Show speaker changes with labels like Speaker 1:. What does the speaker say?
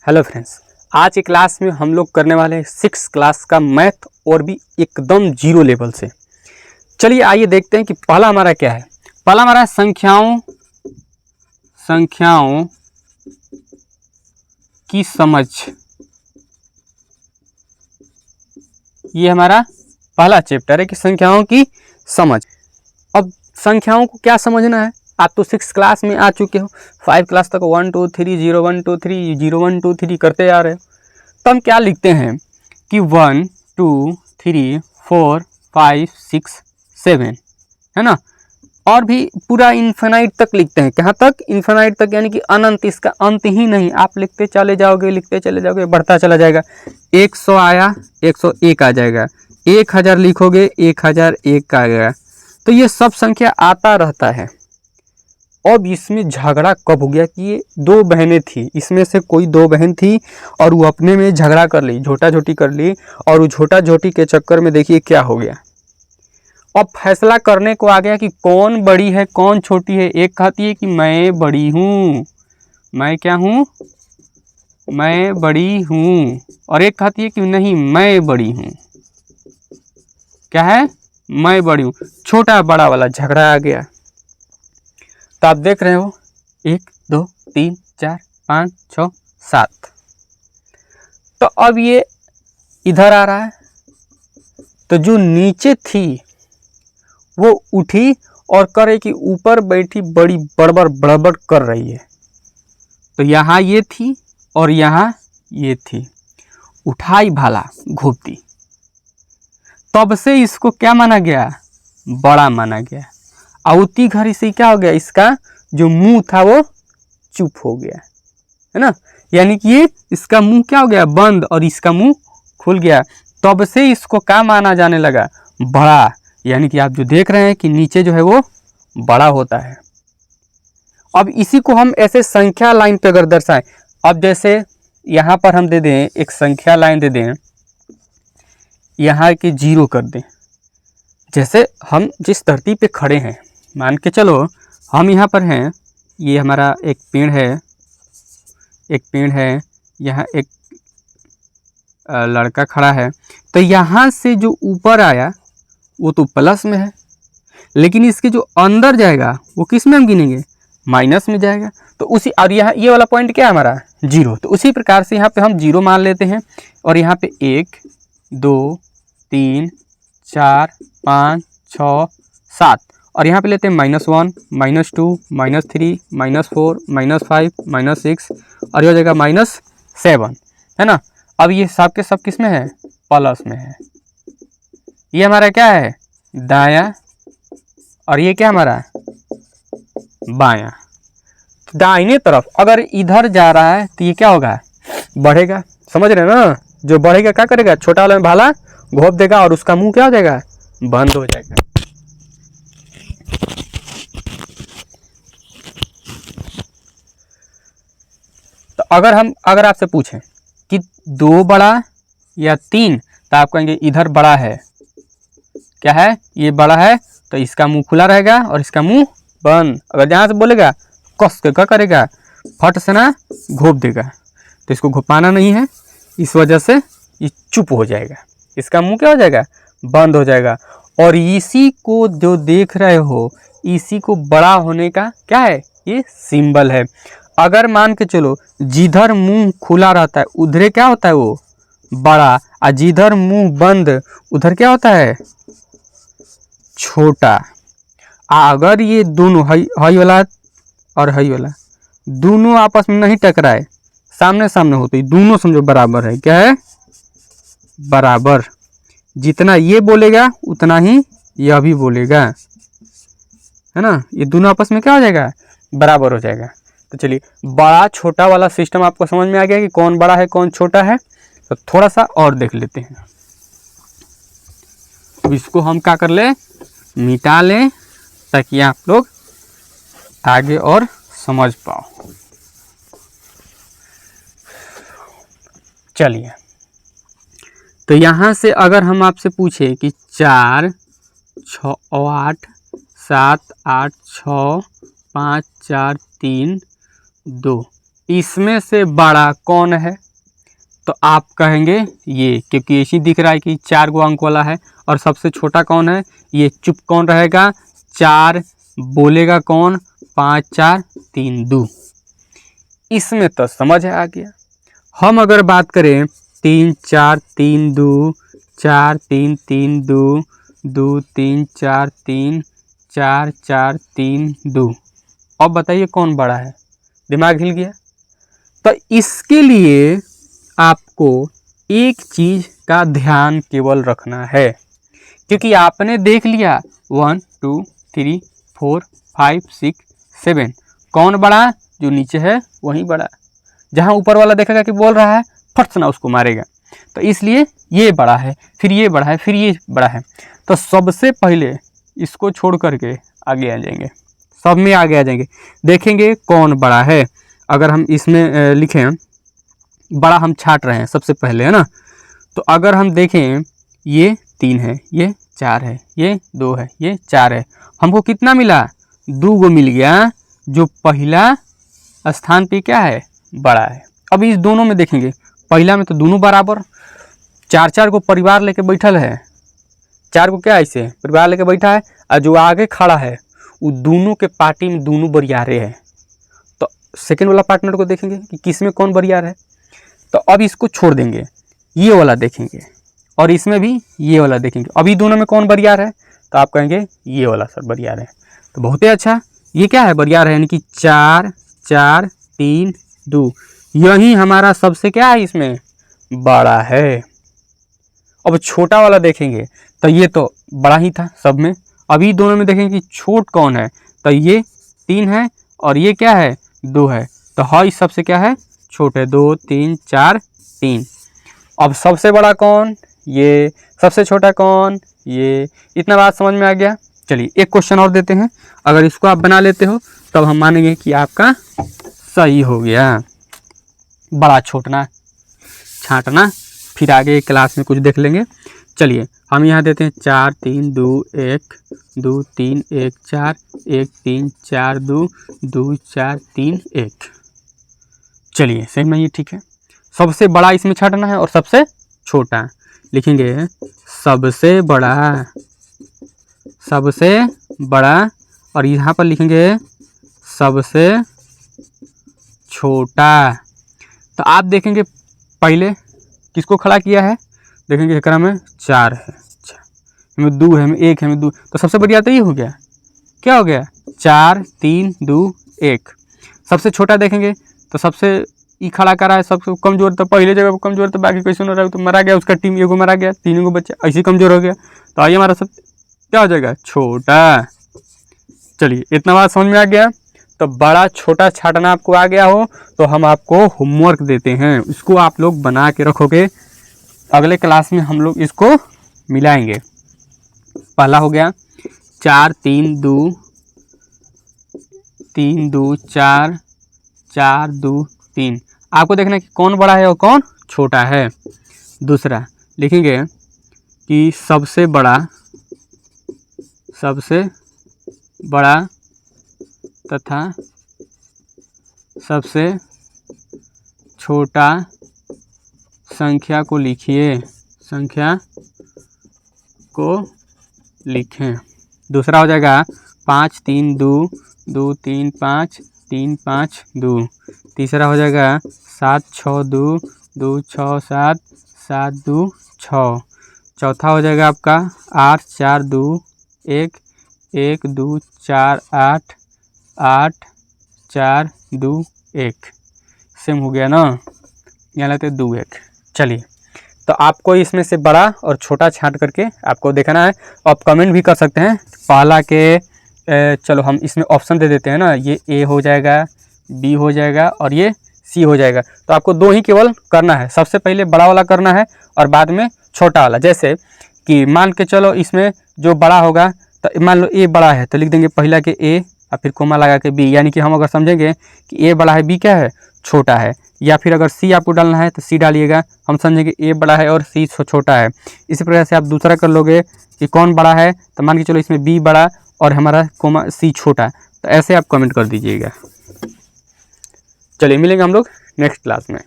Speaker 1: Hello friends, आज की class में हम लोग करने वाले हैं 6 क्लास का मैथ और भी एकदम जीरो लेवल से। चलिए आइए देखते हैं कि पहला हमारा क्या है। पहला हमारा है संख्याओं की समझ। ये हमारा पहला चैप्टर है कि संख्याओं की समझ। अब संख्याओं को क्या समझना है, आप तो 6 क्लास में आ चुके हो, 5 क्लास तक 1 2 3 0 1 2 3 0 1 2 3 करते आ रहे हो। तो हम क्या लिखते हैं कि 1 2 3 4 5 6 7 है ना, और भी पूरा इन्फिनाइट तक लिखते हैं। कहाँ तक? इन्फिनाइट तक, यानी कि अनंत, इसका अंत ही नहीं। आप लिखते चले जाओगे, बढ़ता चला जाएगा। 100 आया 101 आ जाएगा, 1000 लिखोगे 1001 आ गया। तो ये सब संख्या आता रहता है। अब इसमें झगड़ा कब हो गया कि ये 2 बहनें थी, इसमें से कोई 2 बहन थी और वो अपने में झगड़ा कर ली, झोटा झोटी कर ली, और वो झोटा झोटी के चक्कर में देखिए क्या हो गया। अब फैसला करने को आ गया कि कौन बड़ी है कौन छोटी है। एक कहती है कि मैं बड़ी हूँ, मैं क्या हूँ, मैं बड़ी हूँ, और एक कहती है कि नहीं मैं बड़ी हूँ। क्या है? मैं बड़ी हूँ। छोटा बड़ा वाला झगड़ा आ गया। तो आप देख रहे हो 1 2 3 4 5 6 7। तो अब ये इधर आ रहा है, तो जो नीचे थी वो उठी और करे कि ऊपर बैठी बड़ी बड़बड़ बड़बड़ कर रही है। तो यहाँ ये थी और यहाँ ये थी, उठाई भाला घोपती। तब से इसको क्या माना गया? बड़ा माना गया। औती घड़ी से क्या हो गया, इसका जो मुंह था वो चुप हो गया, है ना, यानी कि ये इसका मुंह क्या हो गया, बंद, और इसका मुंह खुल गया। तब से इसको क्या माना जाने लगा? बड़ा। यानी कि आप जो देख रहे हैं कि नीचे जो है वो बड़ा होता है। अब इसी को हम ऐसे संख्या लाइन पे अगर दर्शाएं, अब जैसे यहाँ पर हम दे दें एक संख्या लाइन दे दें, यहाँ के 0 कर दें। जैसे हम जिस धरती पे खड़े हैं, मान के चलो हम यहाँ पर हैं, ये हमारा एक पेड़ है, यहाँ एक लड़का खड़ा है। तो यहाँ से जो ऊपर आया वो तो प्लस में है, लेकिन इसके जो अंदर जाएगा वो किस में हम गिनेंगे? माइनस में जाएगा। तो उसी, और यहाँ ये वाला पॉइंट क्या है हमारा? 0। तो उसी प्रकार से यहाँ पे हम 0 मान लेते हैं, और यहाँ पे 1 2 3 4 5 6 7, और यहाँ पे लेते हैं -1 -2 -3 -4 -5 -6, और ये हो जाएगा -7, है ना। अब ये सब के सब किस में है? प्लस में है। ये हमारा क्या है? दायां, और ये क्या हमारा? बायां। दाहिने तरफ अगर इधर जा रहा है तो ये क्या होगा? बढ़ेगा। समझ रहे हैं ना? जो बढ़ेगा क्या करेगा? छोटा वाला में भाला घोप देगा और उसका मुंह क्या हो जाएगा? बंद हो जाएगा। तो अगर आपसे पूछें कि 2 बड़ा या 3, तो आप कहेंगे इधर बड़ा है। क्या है? ये बड़ा है, तो इसका मुंह खुला रहेगा और इसका मुंह बंद। अगर जहाँ से बोलेगा कस के क्या करेगा? फट से ना घोप देगा। तो इसको घोपाना नहीं है, इस वजह से ये चुप हो जाएगा, इसका मुंह क्या हो जाएगा? बंद हो जाएगा। और इसी को जो देख रहे हो, इसी को बड़ा होने का क्या है? ये सिंबल है। अगर मान के चलो जिधर मुंह खुला रहता है उधर क्या होता है? वो बड़ा, और जिधर मुंह बंद उधर क्या होता है? छोटा। अगर ये दोनों हई वाला और हई वाला दोनों आपस में नहीं टकराए, सामने सामने होते, दोनों समझो बराबर है। क्या है? बराबर। जितना ये बोलेगा उतना ही यह भी बोलेगा, है ना। ये दोनों आपस में क्या हो जाएगा? बराबर हो जाएगा। तो चलिए, बड़ा छोटा वाला सिस्टम आपको समझ में आ गया कि कौन बड़ा है कौन छोटा है। तो थोड़ा सा और देख लेते हैं। अब इसको हम क्या कर ले, मिटा लें, ताकि आप लोग आगे और समझ पाओ। चलिए, तो यहाँ से अगर हम आपसे पूछे कि 4 6 8 7 8 6 5 4 3 2, इसमें से बड़ा कौन है? तो आप कहेंगे ये, क्योंकि ऐसी दिख रहा है कि 4 गो अंक वाला है। और सबसे छोटा कौन है? ये। चुप कौन रहेगा? 4। बोलेगा कौन? 5 4 3 2। इसमें तो समझ आ गया। हम अगर बात करें 3 4 3 2 4 3 3 2 2 3 4 3 4 4 3 2। अब बताइए कौन बड़ा है? दिमाग हिल गया। तो इसके लिए आपको एक चीज का ध्यान केवल रखना है, क्योंकि आपने देख लिया 1 2 3 4 5 6 7। कौन बड़ा? जो नीचे है वही बड़ा। जहां ऊपर वाला देखेगा कि बोल रहा है, फट से ना उसको मारेगा। तो इसलिए ये बड़ा है, फिर ये बड़ा है, फिर ये बड़ा है। तो सबसे पहले इसको छोड़ करके आगे आ जाएंगे, सब में आगे आ जाएंगे, देखेंगे कौन बड़ा है। अगर हम इसमें लिखें, बड़ा हम छाट रहे हैं सबसे पहले, है ना। तो अगर हम देखें, ये 3 है, ये 4 है, ये 2 है, ये 4 है। हमको कितना मिला? 2 गो मिल गया, जो पहला स्थान पे क्या है? बड़ा है। अब इस दोनों में देखेंगे, पहला में तो दोनों बराबर, 4 4 को परिवार लेके बैठल है। 4 को क्या ऐसे परिवार लेके बैठा है, और जो आगे खड़ा है वो दोनों के पार्टी में दोनों बरियारे हैं। तो सेकंड वाला पार्टनर को देखेंगे कि किस में कौन बरियार है। तो अब इसको छोड़ देंगे, ये वाला देखेंगे, और इसमें भी ये वाला देखेंगे। अभी दोनों में कौन बरियार है? तो आप कहेंगे ये वाला सर बरियार है। तो बहुत ही अच्छा, ये क्या है? बरियार है, यानी कि 4 4 3 2। यही हमारा सबसे क्या है? इसमें बड़ा है। अब छोटा वाला देखेंगे, तो ये तो बड़ा ही था सब में। अभी दोनों में देखेंगे कि छोट कौन है। तो ये 3 है, और ये क्या है? 2 है। तो हाँ, इस सबसे क्या है? छोटे। 2 3 4 3। अब सबसे बड़ा कौन? ये। सबसे छोटा कौन? ये। इतना बात समझ में आ गया। चलिए एक क्वेश्चन और देते हैं, अगर इसको आप बना लेते हो तब हम मानेंगे कि आपका सही हो गया। बड़ा छोटना छांटना, फिर आगे क्लास में कुछ देख लेंगे। चलिए हम यहाँ देते हैं 4 3 2 1 2 3 1 4 1 3 4 2 2 4 3 1। चलिए सही में ये ठीक है। सबसे बड़ा इसमें छांटना है और सबसे छोटा लिखेंगे। सबसे बड़ा, सबसे बड़ा, और यहाँ पर लिखेंगे सबसे छोटा। तो आप देखेंगे पहले किसको खड़ा किया है, देखेंगे एकरा में 4 है, अच्छा हमें 2 है, हमें 1 है, हमें 2। तो सबसे बढ़िया तो ये हो गया। क्या हो गया? 4 3 2 1। सबसे छोटा देखेंगे तो सबसे ई खड़ा करा है, सबसे कमजोर। तो पहले जगह पर कमजोर, तो बाकी कैसे न रहा, तो मरा गया, उसका टीम एगो मरा गया, 3 गो बच्चा ऐसे कमजोर हो गया। तो आइए हमारा सब क्या हो जाएगा? छोटा। चलिए इतना बात समझ में आ गया। तो बड़ा छोटा छांटना आपको आ गया हो तो हम आपको होमवर्क देते हैं, इसको आप लोग बना के रखोगे। अगले क्लास में हम लोग इसको मिलाएंगे। पहला हो गया 4 3 2 3 2 4 4 2 3। आपको देखना है कि कौन बड़ा है और कौन छोटा है। दूसरा लिखेंगे कि सबसे बड़ा, सबसे बड़ा तथा सबसे छोटा संख्या को लिखिए, संख्या को लिखें। दूसरा हो जाएगा 5 3 2 2 3 5 3 5 2। तीसरा हो जाएगा 7 6 2 2 6 7 7 2 6। चौथा हो जाएगा आपका 8 4 2 1 1 2 4 8 8 4 2 1। सेम हो गया ना, यहाँ लेते 2 1। चलिए तो आपको इसमें से बड़ा और छोटा छांट करके आपको देखना है। आप कमेंट भी कर सकते हैं। पहला के चलो हम इसमें ऑप्शन दे देते हैं ना, ये ए हो जाएगा, बी हो जाएगा और ये सी हो जाएगा। तो आपको 2 ही केवल करना है, सबसे पहले बड़ा वाला करना है और बाद में छोटा वाला। जैसे कि मान के चलो इसमें जो बड़ा होगा, तो मान लो ए बड़ा है तो लिख देंगे पहला के ए और फिर कोमा लगा के बी, यानी कि हम अगर समझेंगे कि ए बड़ा है बी क्या है छोटा है। या फिर अगर सी आपको डालना है तो सी डालिएगा, हम समझेंगे ए बड़ा है और सी छोटा है। इसी प्रकार से आप दूसरा कर लोगे कि कौन बड़ा है, तो मान के चलो इसमें बी बड़ा और हमारा कोमा सी छोटा। तो ऐसे आप कमेंट कर दीजिएगा। चलिए मिलेंगे हम लोग नेक्स्ट क्लास में।